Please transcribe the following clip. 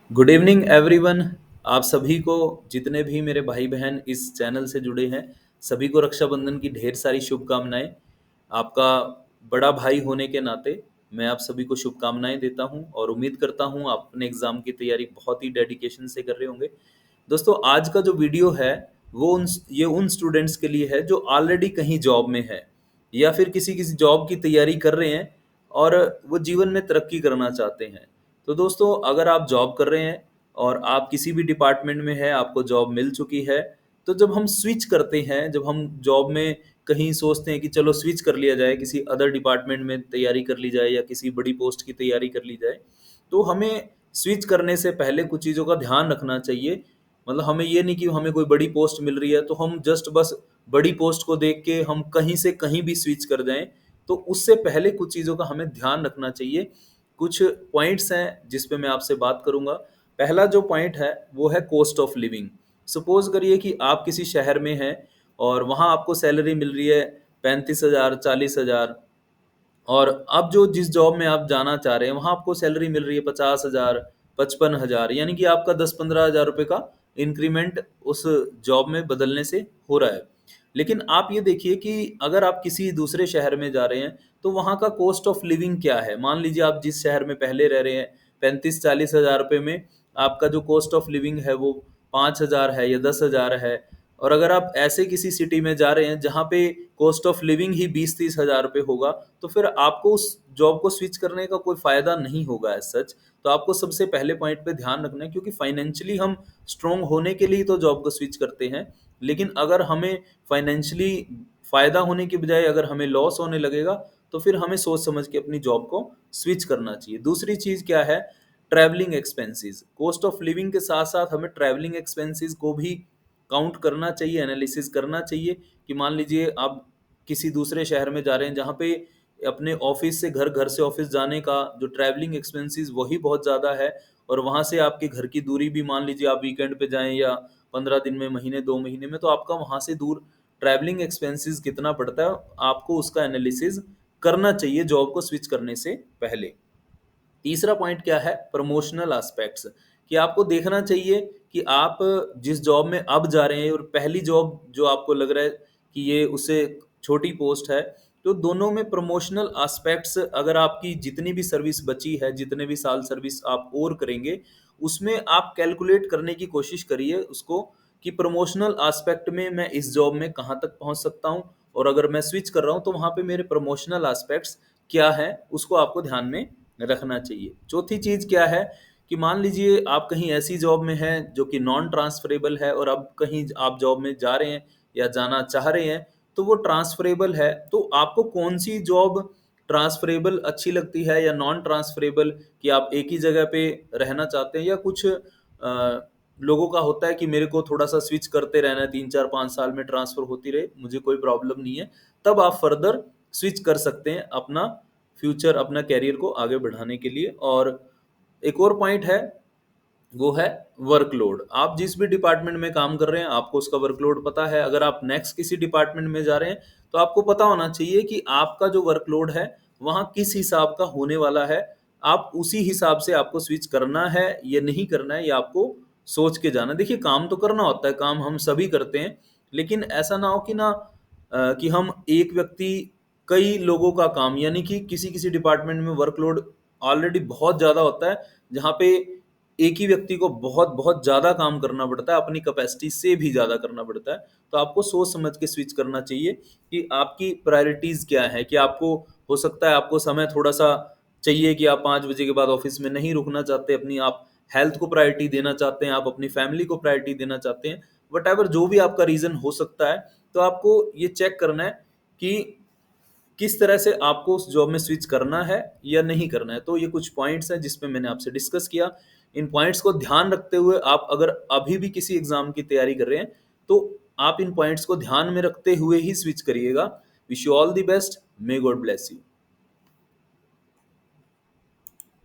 Good evening everyone. आप सभी को, जितने भी मेरे भाई बहन इस चैनल से जुड़े हैं, सभी को रक्षाबंधन की ढेर सारी शुभकामनाएं। आपका बड़ा भाई होने के नाते मैं आप सभी को शुभकामनाएं देता हूं और उम्मीद करता हूं आप अपने एग्जाम की तैयारी बहुत ही डेडिकेशन से कर रहे होंगे। दोस्तों, आज का जो वीडियो है वो उन स्टूडेंट्स के लिए है जो ऑलरेडी कहीं जॉब में है या फिर किसी किसी जॉब की तैयारी कर रहे हैं और वो जीवन में तरक्की करना चाहते हैं। तो दोस्तों, अगर आप जॉब कर रहे हैं और आप किसी भी डिपार्टमेंट में है, आपको जॉब मिल चुकी है, तो जब हम स्विच करते हैं, जब हम जॉब में कहीं सोचते हैं कि चलो स्विच कर लिया जाए, किसी अदर डिपार्टमेंट में तैयारी कर ली जाए या किसी बड़ी पोस्ट की तैयारी कर ली जाए, तो हमें स्विच करने से पहले कुछ चीज़ों का ध्यान रखना चाहिए। मतलब हमें ये नहीं कि हमें कोई बड़ी पोस्ट मिल रही है तो हम जस्ट बस बड़ी पोस्ट को देख के हम कहीं से कहीं भी स्विच कर जाएं। तो उससे पहले कुछ चीज़ों का हमें ध्यान रखना चाहिए। कुछ पॉइंट्स हैं जिस पे मैं आपसे बात करूंगा। पहला जो पॉइंट है वो है कॉस्ट ऑफ लिविंग। सपोज करिए कि आप किसी शहर में हैं और वहाँ आपको सैलरी मिल रही है 35,000 40,000, और अब जो जिस जॉब में आप जाना चाह रहे हैं वहाँ आपको सैलरी मिल रही है 50,000 55,000, यानी कि आपका 10-15 हज़ार रुपये का इंक्रीमेंट उस जॉब में बदलने से हो रहा है। लेकिन आप ये देखिए कि अगर आप किसी दूसरे शहर में जा रहे हैं तो वहाँ का कॉस्ट ऑफ लिविंग क्या है। मान लीजिए आप जिस शहर में पहले रह रहे हैं 35-40 हज़ार रुपये में आपका जो कॉस्ट ऑफ लिविंग है वो 5,000 है या 10,000 है। और अगर आप ऐसे किसी सिटी में जा रहे हैं जहाँ पे कॉस्ट ऑफ लिविंग ही 20-30 हज़ार रुपये होगा, तो फिर आपको उस जॉब को स्विच करने का कोई फायदा नहीं होगा एज सच। तो आपको सबसे पहले पॉइंट पे ध्यान रखना है, क्योंकि फाइनेंशियली हम स्ट्रोंग होने के लिए तो जॉब को स्विच करते हैं। लेकिन अगर हमें फाइनेंशियली फायदा होने की बजाय अगर हमें लॉस होने लगेगा, तो फिर हमें सोच समझ के अपनी जॉब को स्विच करना चाहिए। दूसरी चीज क्या है, travelling expenses. Cost of living के साथ साथ हमें ट्रैवलिंग एक्सपेंसेस को भी काउंट करना चाहिए, एनालिसिस करना चाहिए। कि मान लीजिए आप किसी दूसरे शहर में जा रहे हैं जहाँ पे अपने ऑफिस से घर, घर से ऑफिस जाने का जो ट्रैवलिंग एक्सपेंसेस वही बहुत ज़्यादा है, और वहाँ से आपके घर की दूरी भी, मान लीजिए आप वीकेंड पे जाएं या 15 दिन में, महीने 2 महीने में, तो आपका वहाँ से दूर ट्रैवलिंग एक्सपेंसेस कितना पड़ता है, आपको उसका एनालिसिस करना चाहिए जॉब को स्विच करने से पहले। तीसरा पॉइंट क्या है, प्रमोशनल एस्पेक्ट्स। कि आपको देखना चाहिए कि आप जिस जॉब में अब जा रहे हैं और पहली जॉब जो आपको लग रहा है कि ये उससे छोटी पोस्ट है, तो दोनों में प्रमोशनल एस्पेक्ट्स, अगर आपकी जितनी भी सर्विस बची है, जितने भी साल सर्विस आप और करेंगे, उसमें आप कैलकुलेट करने की कोशिश करिए उसको, कि प्रमोशनल एस्पेक्ट में मैं इस जॉब में कहाँ तक पहुँच सकता हूँ, और अगर मैं स्विच कर रहा हूँ तो वहाँ पे मेरे प्रमोशनल एस्पेक्ट्स क्या है, उसको आपको ध्यान में रखना चाहिए। चौथी चीज क्या है, कि मान लीजिए आप कहीं ऐसी जॉब में हैं जो कि नॉन ट्रांसफरेबल है, और अब कहीं आप जॉब में जा रहे हैं या जाना चाह रहे हैं तो वो ट्रांसफरेबल है, तो आपको कौन सी जॉब ट्रांसफरेबल अच्छी लगती है या नॉन ट्रांसफरेबल, कि आप एक ही जगह पे रहना चाहते हैं, या कुछ लोगों का होता है कि मेरे को थोड़ा सा स्विच करते रहना है, 3 4 5 साल में ट्रांसफर होती रहे, मुझे कोई प्रॉब्लम नहीं है। तब आप फर्दर स्विच कर सकते हैं अपना फ्यूचर, अपना कैरियर को आगे बढ़ाने के लिए। और एक और पॉइंट है, वो है वर्कलोड। आप जिस भी डिपार्टमेंट में काम कर रहे हैं आपको उसका वर्कलोड पता है। अगर आप नेक्स्ट किसी डिपार्टमेंट में जा रहे हैं तो आपको पता होना चाहिए कि आपका जो वर्कलोड है वहाँ किस हिसाब का होने वाला है। आप उसी हिसाब से आपको स्विच करना है या नहीं करना है, ये आपको सोच के जाना। देखिए, काम तो करना होता है, काम हम सभी करते हैं, लेकिन ऐसा ना हो कि कि हम एक व्यक्ति कई लोगों का काम, यानी कि किसी किसी डिपार्टमेंट में वर्कलोड ऑलरेडी बहुत ज़्यादा होता है, जहाँ पे एक ही व्यक्ति को बहुत बहुत ज़्यादा काम करना पड़ता है, अपनी कैपेसिटी से भी ज़्यादा करना पड़ता है। तो आपको सोच समझ के स्विच करना चाहिए कि आपकी प्रायोरिटीज़ क्या है। कि आपको हो सकता है आपको समय थोड़ा सा चाहिए कि आप 5 बजे के बाद ऑफिस में नहीं रुकना चाहते, अपनी आप हेल्थ को प्रायोरिटी देना चाहते हैं, आप अपनी फैमिली को प्रायोरिटी देना चाहते हैं, वट एवर जो भी आपका रीज़न हो सकता है। तो आपको ये चेक करना है कि किस तरह से आपको उस जॉब में स्विच करना है या नहीं करना है। तो ये कुछ पॉइंट्स हैं जिसपे मैंने आपसे डिस्कस किया। इन पॉइंट्स को ध्यान रखते हुए आप अगर अभी भी किसी एग्जाम की तैयारी कर रहे हैं तो आप इन पॉइंट्स को ध्यान में रखते हुए ही स्विच करिएगा। Wish you all the best. May God bless you.